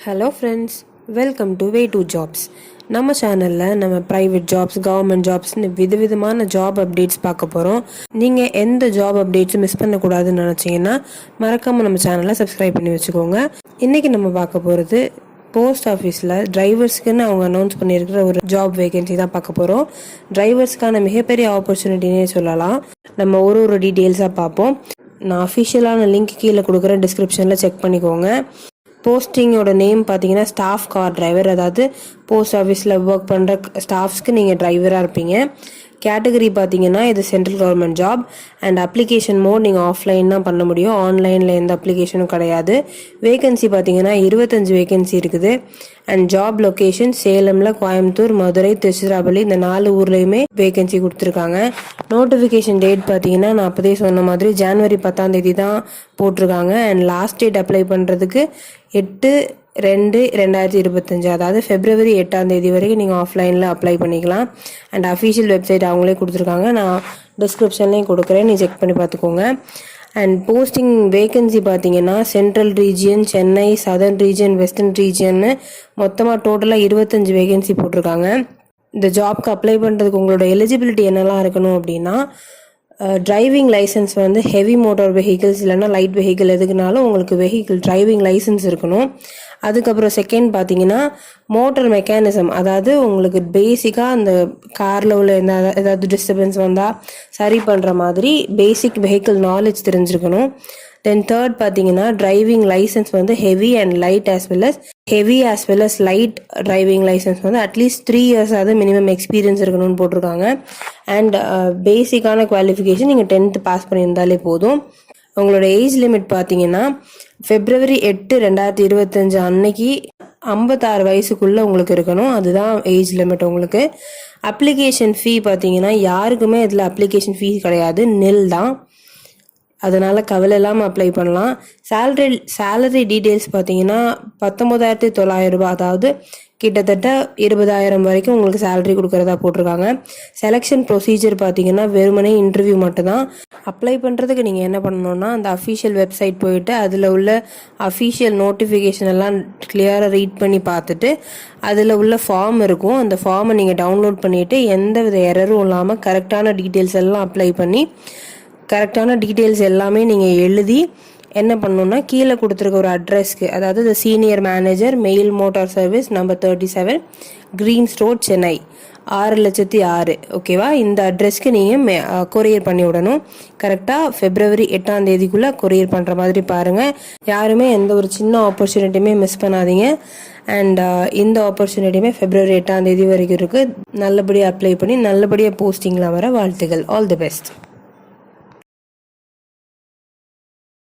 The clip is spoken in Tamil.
Hello friends, welcome to way to jobs. நம்ம சேனலில் நம்ம ப்ரைவேட் ஜாப்ஸ், கவர்மெண்ட் ஜாப்ஸ்னு விதவிதமான ஜாப் அப்டேட்ஸ் பார்க்க போகிறோம். நீங்கள் எந்த ஜாப் அப்டேட்ஸும் மிஸ் பண்ணக்கூடாதுன்னு நினச்சிங்கன்னா மறக்காமல் நம்ம சேனலை சப்ஸ்கிரைப் பண்ணி வச்சுக்கோங்க. இன்றைக்கி நம்ம பார்க்க போகிறது போஸ்ட் ஆஃபீஸில் டிரைவர்ஸ்க்குன்னு அவங்க அனௌன்ஸ் பண்ணியிருக்கிற ஒரு ஜாப் வேகன்சி தான் பார்க்க போகிறோம். டிரைவர்ஸ்க்கான மிகப்பெரிய ஆப்பர்ச்சுனிட்டினே சொல்லலாம். நம்ம ஒரு டீட்டெயில்ஸாக பார்ப்போம். நான் அஃபிஷியலான லிங்க் கீழே கொடுக்குறேன், டிஸ்கிரிப்ஷனில் செக் பண்ணிக்கோங்க. போஸ்டிங்கோட நேம் பார்த்தீங்கன்னா ஸ்டாஃப் கார் டிரைவர், அதாவது போஸ்ட் ஆஃபீஸில் ஒர்க் பண்ணுற ஸ்டாஃப்ஸ்க்கு நீங்கள் டிரைவராக இருப்பீங்க. கேட்டகரி பார்த்தீங்கன்னா இது central government job. And application mode நீங்கள் ஆஃப்லைன் தான் பண்ண முடியும், ஆன்லைனில் எந்த அப்ளிகேஷனும் கிடையாது. வேகன்சி பார்த்தீங்கன்னா 25 வேகன்சி இருக்குது. அண்ட் ஜாப் லொக்கேஷன் சேலமில், கோயம்புத்தூர், மதுரை, திருச்சிராப்பள்ளி இந்த 4 ஊர்லேயுமே வேகன்சி கொடுத்துருக்காங்க. நோட்டிஃபிகேஷன் டேட் பார்த்தீங்கன்னா நான் அப்போதே சொன்ன மாதிரி ஜனவரி 10 தான் போட்டிருக்காங்க. அண்ட் லாஸ்ட் டேட் அப்ளை பண்ணுறதுக்கு 8/2/2025, அதாவது February 8 வரைக்கும் நீங்கள் ஆஃப்லைனில் அப்ளை பண்ணிக்கலாம். அண்ட் அஃபிஷியல் வெப்சைட் அவங்களே கொடுத்துருக்காங்க, நான் டிஸ்கிரிப்ஷன்லேயும் கொடுக்குறேன், நீ செக் பண்ணி பார்த்துக்கோங்க. அண்ட் போஸ்டிங் வேகன்சி பார்த்தீங்கன்னா central region, Chennai, southern region, western ரீஜியன்னு மொத்தமாக டோட்டலாக 25 வேகன்சி போட்டிருக்காங்க. இந்த ஜாப்க்கு அப்ளை பண்ணுறதுக்கு உங்களோட எலிஜிபிலிட்டி என்னெல்லாம் இருக்கணும் அப்படின்னா, டிரைவிங் லைசன்ஸ் வந்து ஹெவி மோட்டார் வெஹிக்கிள்ஸ் இல்லைன்னா லைட் வெஹிக்கிள் எதுக்குனாலும் உங்களுக்கு வெஹிக்கிள் டிரைவிங் லைசன்ஸ் இருக்கணும். அதுக்கப்புறம் செகண்ட் பார்த்தீங்கன்னா மோட்டர் மெக்கானிசம், அதாவது உங்களுக்கு பேசிக்காக அந்த காரில் உள்ள ஏதாவது டிஸ்டர்பன்ஸ் வந்தால் சரி பண்ணுற மாதிரி பேசிக் வெஹிக்கிள் நாலேஜ் தெரிஞ்சிருக்கணும். தென் தேர்ட் பார்த்தீங்கன்னா டிரைவிங் லைசன்ஸ் வந்து heavy and light as well as light driving licence வந்து அட்லீஸ்ட் 3 years மினிமம் எக்ஸ்பீரியன்ஸ் இருக்கணும்னு போட்டிருக்காங்க. அண்ட் பேசிக்கான குவாலிஃபிகேஷன் நீங்கள் 10th பாஸ் பண்ணியிருந்தாலே போதும். உங்களோட ஏஜ் லிமிட் பார்த்தீங்கன்னா February 8, 2025 அன்னைக்கு 56 வயசுக்குள்ளே உங்களுக்கு இருக்கணும், அதுதான் ஏஜ் லிமிட் உங்களுக்கு. அப்ளிகேஷன் ஃபீ பார்த்தீங்கன்னா யாருக்குமே இதில் அப்ளிகேஷன் ஃபீ கிடையாது, நில் தான், அதனால் கவலை இல்லாமல் அப்ளை பண்ணலாம். சேலரி டீட்டெயில்ஸ் பார்த்தீங்கன்னா 19,900 ரூபாய், அதாவது கிட்டத்தட்ட 20,000 வரைக்கும் உங்களுக்கு சேலரி கொடுக்குறதா போட்டிருக்காங்க. செலெக்ஷன் ப்ரொசீஜர் பார்த்தீங்கன்னா வெறுமனே இன்டர்வியூ மட்டும்தான். அப்ளை பண்ணுறதுக்கு நீங்கள் என்ன பண்ணணும்னா, அந்த அஃபிஷியல் வெப்சைட் போயிட்டு அதில் உள்ள அஃபிஷியல் நோட்டிஃபிகேஷன் எல்லாம் கிளியராக ரீட் பண்ணி பார்த்துட்டு அதில் உள்ள ஃபார்ம் இருக்கும், அந்த ஃபார்மை நீங்கள் டவுன்லோட் பண்ணிவிட்டு எந்த வித எரரும் இல்லாமல் கரெக்டான டீட்டெயில்ஸ் எல்லாம் அப்ளை பண்ணி கரெக்டான டீட்டெயில்ஸ் எல்லாமே நீங்கள் எழுதி என்ன பண்ணணுன்னா கீழே கொடுத்துருக்க ஒரு அட்ரஸ்க்கு, அதாவது the senior manager, mail motor service, number 37, green road, Chennai 6,06,000, ஓகேவா? இந்த அட்ரஸ்க்கு நீங்கள் கொரியர் பண்ணி விடணும். கரெக்டாக February 8 கொரியர் பண்ணுற மாதிரி பாருங்கள். யாருமே எந்த ஒரு சின்ன ஆப்பர்ச்சுனிட்டியுமே மிஸ் பண்ணாதீங்க. அண்ட் இந்த ஆப்பர்ச்சுனிட்டியுமே February 8 வரைக்கும் இருக்குது. நல்லபடியாக அப்ளை பண்ணி நல்லபடியாக போஸ்டிங்கில் வர வாழ்த்துகள். All the best.